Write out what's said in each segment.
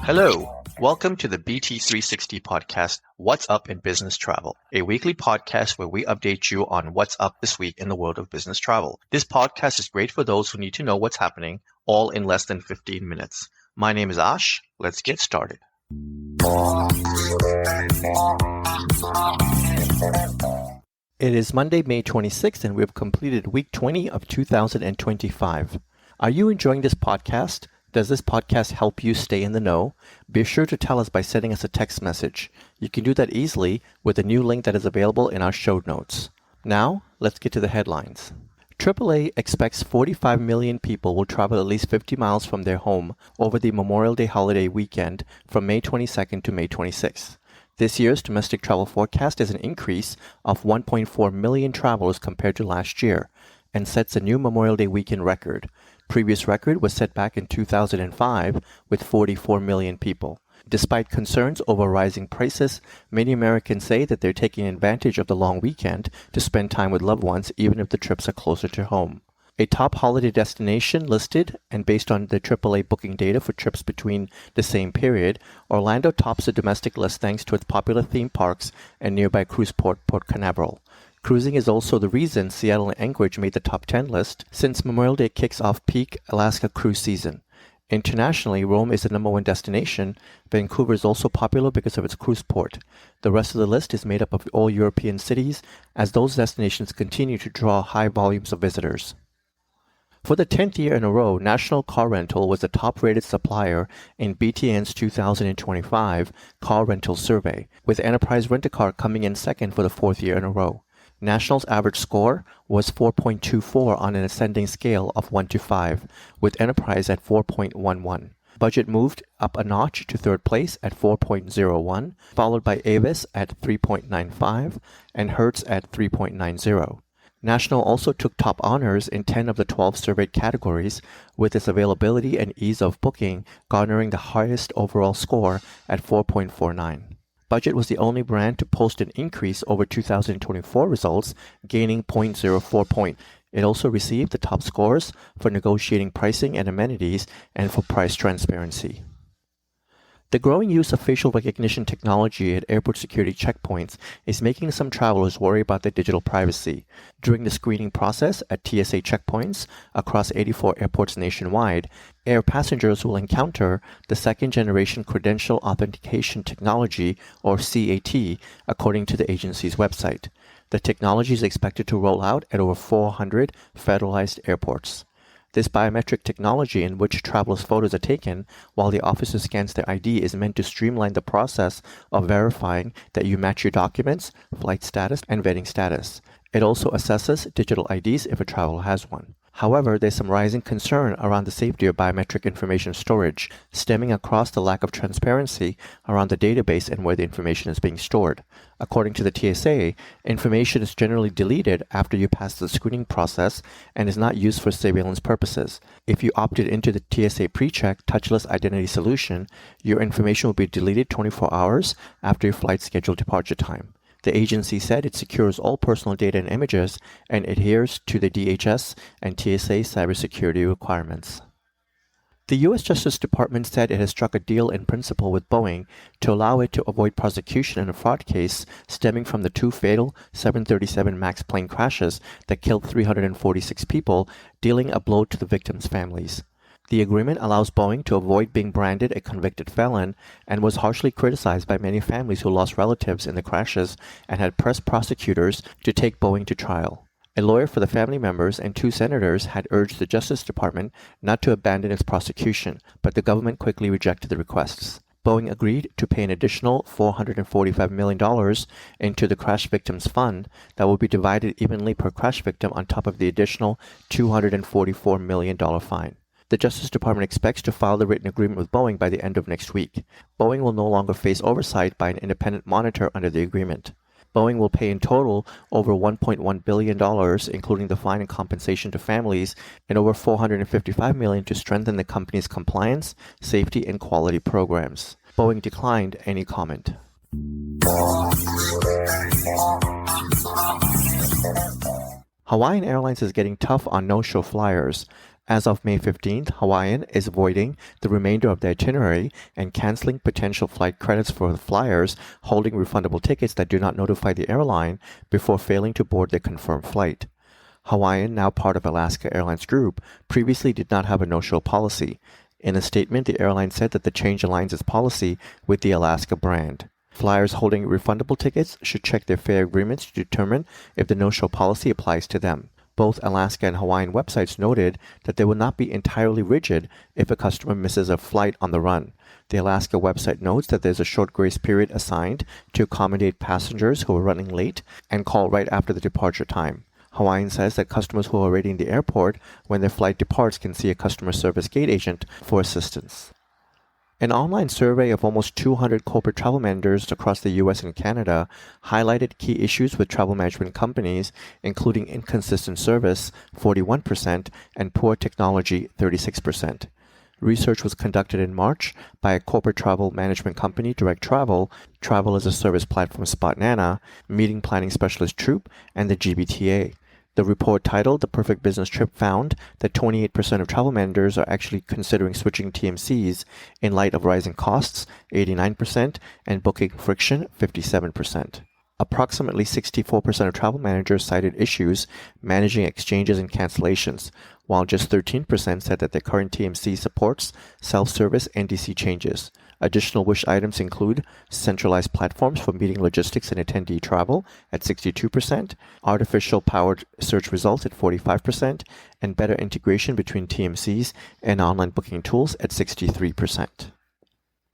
Hello, welcome to the BT360 podcast, What's Up in Business Travel, a weekly podcast where we update you on what's up this week in the world of business travel. This podcast is great for those who need to know what's happening, all in less than 15 minutes. My name is Ash. Let's get started. It is Monday, May 26th, and we have completed week 20 of 2025. Are you enjoying this podcast? Does this podcast help you stay in the know? Be sure to tell us by sending us a text message. You can do that easily with a new link that is available in our show notes. Now, let's get to the headlines. AAA expects 45 million people will travel at least 50 miles from their home over the Memorial Day holiday weekend from May 22nd to May 26th. This year's domestic travel forecast is an increase of 1.4 million travelers compared to last year and sets a new Memorial Day weekend record. Previous record was set back in 2005 with 44 million people. Despite concerns over rising prices, many Americans say that they're taking advantage of the long weekend to spend time with loved ones even if the trips are closer to home. A top holiday destination listed, and based on the AAA booking data for trips between the same period, Orlando tops the domestic list thanks to its popular theme parks and nearby cruise port, Port Canaveral. Cruising is also the reason Seattle and Anchorage made the top 10 list since Memorial Day kicks off peak Alaska cruise season. Internationally, Rome is the number one destination. Vancouver is also popular because of its cruise port. The rest of the list is made up of all European cities as those destinations continue to draw high volumes of visitors. For the 10th year in a row, National Car Rental was the top-rated supplier in BTN's 2025 car rental survey, with Enterprise Rent-A-Car coming in second for the fourth year in a row. National's average score was 4.24 on an ascending scale of 1 to 5, with Enterprise at 4.11. Budget moved up a notch to third place at 4.01, followed by Avis at 3.95 and Hertz at 3.90. National also took top honors in 10 of the 12 surveyed categories, with its availability and ease of booking garnering the highest overall score at 4.49. Budget was the only brand to post an increase over 2024 results, gaining 0.04 point. It also received the top scores for negotiating pricing and amenities and for price transparency. The growing use of facial recognition technology at airport security checkpoints is making some travelers worry about their digital privacy. During the screening process at TSA checkpoints across 84 airports nationwide, air passengers will encounter the second-generation credential authentication technology, or CAT, according to the agency's website. The technology is expected to roll out at over 400 federalized airports. This biometric technology, in which travelers' photos are taken while the officer scans their ID, is meant to streamline the process of verifying that you match your documents, flight status, and vetting status. It also assesses digital IDs if a traveler has one. However, there's some rising concern around the safety of biometric information storage, stemming across the lack of transparency around the database and where the information is being stored. According to the TSA, information is generally deleted after you pass the screening process and is not used for surveillance purposes. If you opted into the TSA PreCheck touchless identity solution, your information will be deleted 24 hours after your flight scheduled departure time. The agency said it secures all personal data and images and adheres to the DHS and TSA cybersecurity requirements. The U.S. Justice Department said it has struck a deal in principle with Boeing to allow it to avoid prosecution in a fraud case stemming from the two fatal 737 MAX plane crashes that killed 346 people, dealing a blow to the victims' families. The agreement allows Boeing to avoid being branded a convicted felon and was harshly criticized by many families who lost relatives in the crashes and had pressed prosecutors to take Boeing to trial. A lawyer for the family members and two senators had urged the Justice Department not to abandon its prosecution, but the government quickly rejected the requests. Boeing agreed to pay an additional $445 million into the crash victims fund that will be divided evenly per crash victim on top of the additional $244 million fine. The Justice Department expects to file the written agreement with Boeing by the end of next week. Boeing will no longer face oversight by an independent monitor under the agreement. Boeing will pay in total over $1.1 billion, including the fine and compensation to families, and over $455 million to strengthen the company's compliance, safety, and quality programs. Boeing declined any comment. Hawaiian Airlines is getting tough on no-show flyers. As of May 15th, Hawaiian is voiding the remainder of the itinerary and canceling potential flight credits for the flyers holding refundable tickets that do not notify the airline before failing to board their confirmed flight. Hawaiian, now part of Alaska Airlines Group, previously did not have a no-show policy. In a statement, the airline said that the change aligns its policy with the Alaska brand. Flyers holding refundable tickets should check their fare agreements to determine if the no-show policy applies to them. Both Alaska and Hawaiian websites noted that they will not be entirely rigid if a customer misses a flight on the run. The Alaska website notes that there's a short grace period assigned to accommodate passengers who are running late and call right after the departure time. Hawaiian says that customers who are already in the airport when their flight departs can see a customer service gate agent for assistance. An online survey of almost 200 corporate travel managers across the U.S. and Canada highlighted key issues with travel management companies, including inconsistent service, 41%, and poor technology, 36%. Research was conducted in March by a corporate travel management company, Direct Travel, Travel as a Service platform Spotnana, meeting planning specialist Troop, and the GBTA. The report titled The Perfect Business Trip found that 28% of travel managers are actually considering switching TMCs in light of rising costs, 89%, and booking friction, 57%. Approximately 64% of travel managers cited issues managing exchanges and cancellations, while just 13% said that their current TMC supports self-service NDC changes. Additional wish items include centralized platforms for meeting logistics and attendee travel at 62%, artificial-powered search results at 45%, and better integration between TMCs and online booking tools at 63%.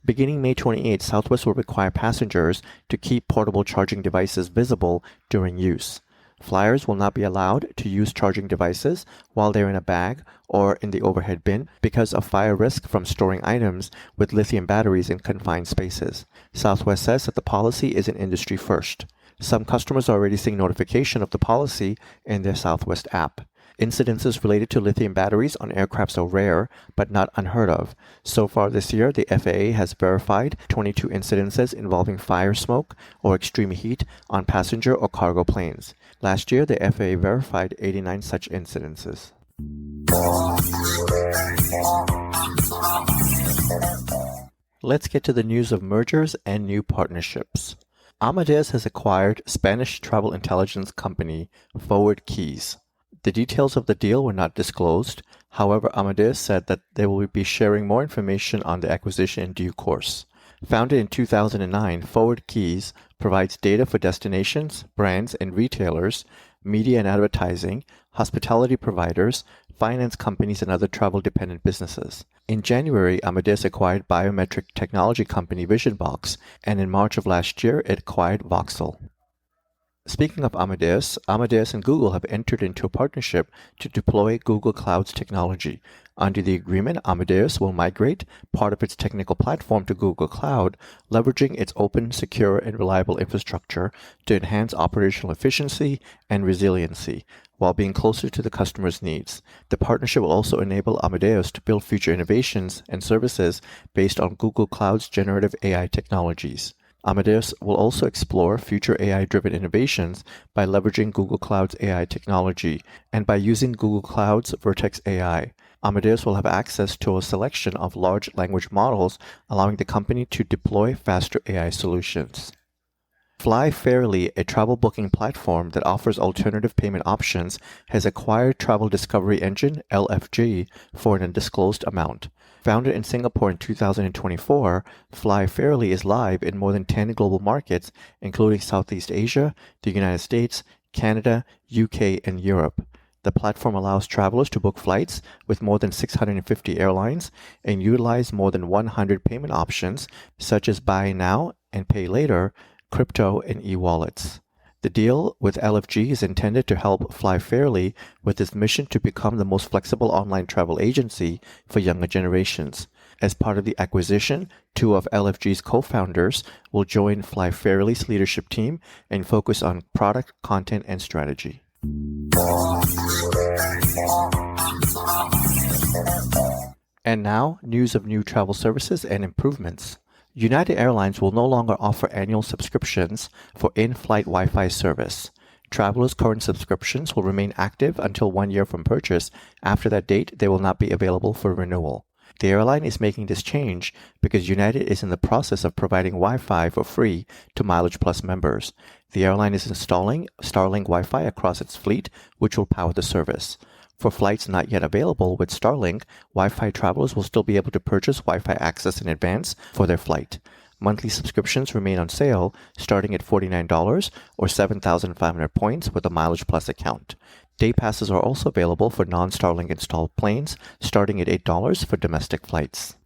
Beginning May 28, Southwest will require passengers to keep portable charging devices visible during use. Flyers will not be allowed to use charging devices while they're in a bag or in the overhead bin because of fire risk from storing items with lithium batteries in confined spaces. Southwest says that the policy is an industry first. Some customers are already seeing notification of the policy in their Southwest app. Incidences related to lithium batteries on aircrafts are rare, but not unheard of. So far this year, the FAA has verified 22 incidences involving fire smoke or extreme heat on passenger or cargo planes. Last year, the FAA verified 89 such incidences. Let's get to the news of mergers and new partnerships. Amadeus has acquired Spanish travel intelligence company ForwardKeys. The details of the deal were not disclosed. However, Amadeus said that they will be sharing more information on the acquisition in due course. Founded in 2009, ForwardKeys provides data for destinations, brands, and retailers, media and advertising, hospitality providers, finance companies, and other travel-dependent businesses. In January, Amadeus acquired biometric technology company VisionBox, and in March of last year, it acquired Voxel. Speaking of Amadeus, Amadeus and Google have entered into a partnership to deploy Google Cloud's technology. Under the agreement, Amadeus will migrate part of its technical platform to Google Cloud, leveraging its open, secure, and reliable infrastructure to enhance operational efficiency and resiliency, while being closer to the customer's needs. The partnership will also enable Amadeus to build future innovations and services based on Google Cloud's generative AI technologies. Amadeus will also explore future AI-driven innovations by leveraging Google Cloud's AI technology and by using Google Cloud's Vertex AI. Amadeus will have access to a selection of large language models, allowing the company to deploy faster AI solutions. Fly Fairly, a travel booking platform that offers alternative payment options, has acquired travel discovery engine LFG for an undisclosed amount. Founded in Singapore in 2024, Fly Fairly is live in more than 10 global markets, including Southeast Asia, the United States, Canada, UK, and Europe. The platform allows travelers to book flights with more than 650 airlines and utilize more than 100 payment options, such as buy now and pay later, crypto, and e-wallets. The deal with LFG is intended to help Fly Fairly with its mission to become the most flexible online travel agency for younger generations. As part of the acquisition, two of LFG's co-founders will join Flyfairly's leadership team and focus on product, content, and strategy. And now, news of new travel services and improvements. United Airlines will no longer offer annual subscriptions for in-flight Wi-Fi service. Travelers' current subscriptions will remain active until 1 year from purchase. After that date, they will not be available for renewal. The airline is making this change because United is in the process of providing Wi-Fi for free to Mileage Plus members. The airline is installing Starlink Wi-Fi across its fleet, which will power the service. For flights not yet available with Starlink, Wi-Fi travelers will still be able to purchase Wi-Fi access in advance for their flight. Monthly subscriptions remain on sale, starting at $49 or 7,500 points with a Mileage Plus account. Day passes are also available for non-Starlink installed planes, starting at $8 for domestic flights.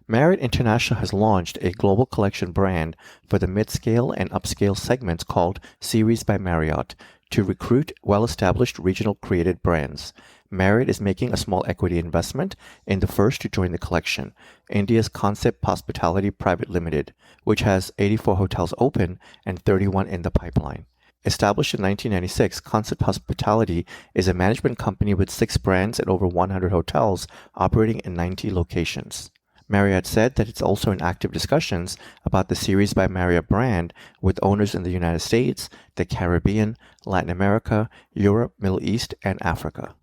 Marriott International has launched a global collection brand for the mid-scale and upscale segments called Series by Marriott to recruit well-established regional created brands. Marriott is making a small equity investment in the first to join the collection, India's Concept Hospitality Private Limited, which has 84 hotels open and 31 in the pipeline. Established in 1996, Concept Hospitality is a management company with 6 brands and over 100 hotels operating in 90 locations. Marriott said that it's also in active discussions about the Series by Marriott brand with owners in the United States, the Caribbean, Latin America, Europe, Middle East, and Africa.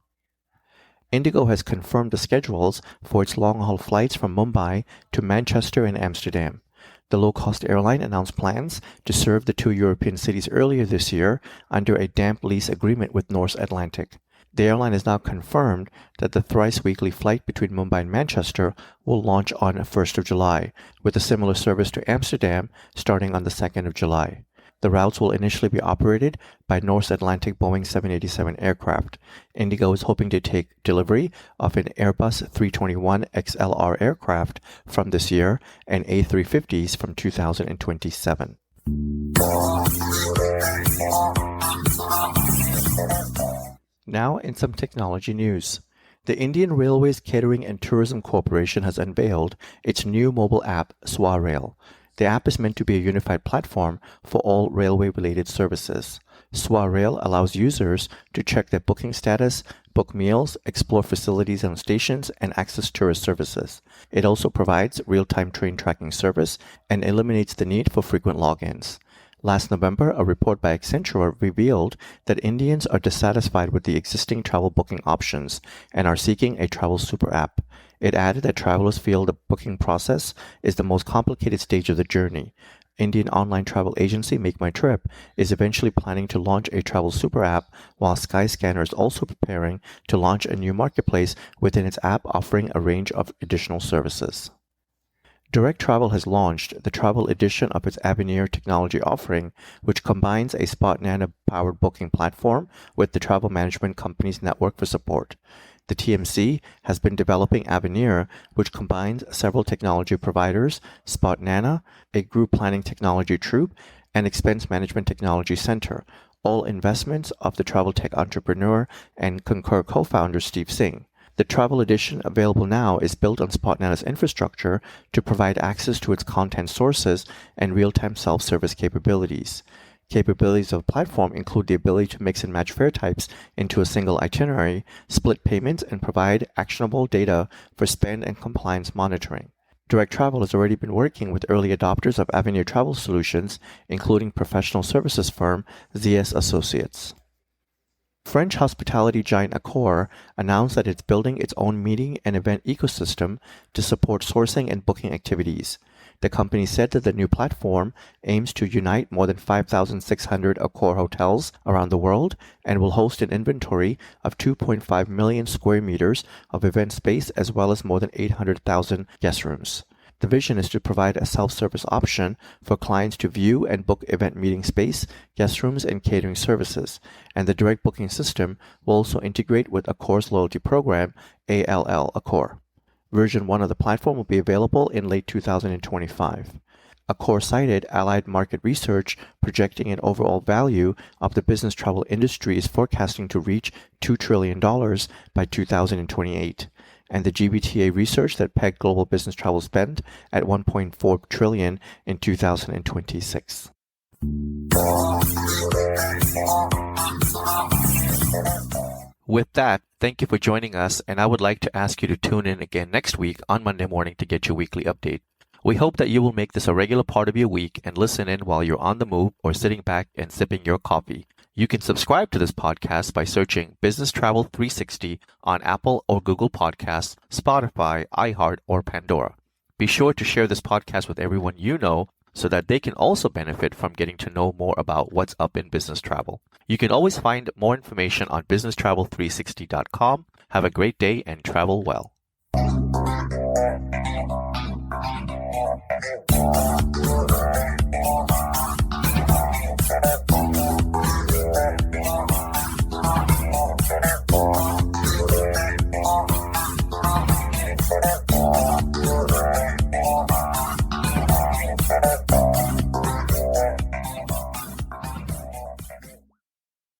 Indigo has confirmed the schedules for its long-haul flights from Mumbai to Manchester and Amsterdam. The low-cost airline announced plans to serve the 2 European cities earlier this year under a damp lease agreement with Norse Atlantic. The airline has now confirmed that the thrice-weekly flight between Mumbai and Manchester will launch on 1st of July, with a similar service to Amsterdam starting on the 2nd of July. The routes will initially be operated by Norse Atlantic Boeing 787 aircraft. Indigo is hoping to take delivery of an Airbus 321XLR aircraft from this year and A350s from 2027. Now in some technology news. The Indian Railways Catering and Tourism Corporation has unveiled its new mobile app, SwaRail. The app is meant to be a unified platform for all railway-related services. SwaRail allows users to check their booking status, book meals, explore facilities on stations, and access tourist services. It also provides real-time train tracking service and eliminates the need for frequent logins. Last November, a report by Accenture revealed that Indians are dissatisfied with the existing travel booking options and are seeking a travel super app. It added that travelers feel the booking process is the most complicated stage of the journey. Indian online travel agency Make My Trip is eventually planning to launch a travel super app, while Skyscanner is also preparing to launch a new marketplace within its app offering a range of additional services. Direct Travel has launched the travel edition of its Avenir technology offering, which combines a SpotNana-powered booking platform with the travel management company's network for support. The TMC has been developing Avenir, which combines several technology providers, SpotNana, a group planning technology troupe, and expense management technology center, all investments of the travel tech entrepreneur and Concur co-founder Steve Singh. The travel edition, available now, is built on SpotNana's infrastructure to provide access to its content sources and real-time self-service capabilities. Capabilities of the platform include the ability to mix and match fare types into a single itinerary, split payments, and provide actionable data for spend and compliance monitoring. Direct Travel has already been working with early adopters of Avenir travel solutions, including professional services firm ZS Associates. French hospitality giant Accor announced that it's building its own meeting and event ecosystem to support sourcing and booking activities. The company said that the new platform aims to unite more than 5,600 Accor hotels around the world and will host an inventory of 2.5 million square meters of event space as well as more than 800,000 guest rooms. The vision is to provide a self-service option for clients to view and book event meeting space, guest rooms, and catering services, and the direct booking system will also integrate with Accor's loyalty program, ALL Accor. Version 1 of the platform will be available in late 2025. Accor cited Allied Market Research projecting an overall value of the business travel industry is forecasting to reach $2 trillion by 2028. and the GBTA research that pegged global business travel spend at $1.4 trillion in 2026. With that, thank you for joining us, and I would like to ask you to tune in again next week on Monday morning to get your weekly update. We hope that you will make this a regular part of your week and listen in while you're on the move or sitting back and sipping your coffee. You can subscribe to this podcast by searching Business Travel 360 on Apple or Google Podcasts, Spotify, iHeart, or Pandora. Be sure to share this podcast with everyone you know so that they can also benefit from getting to know more about what's up in business travel. You can always find more information on businesstravel360.com. Have a great day and travel well.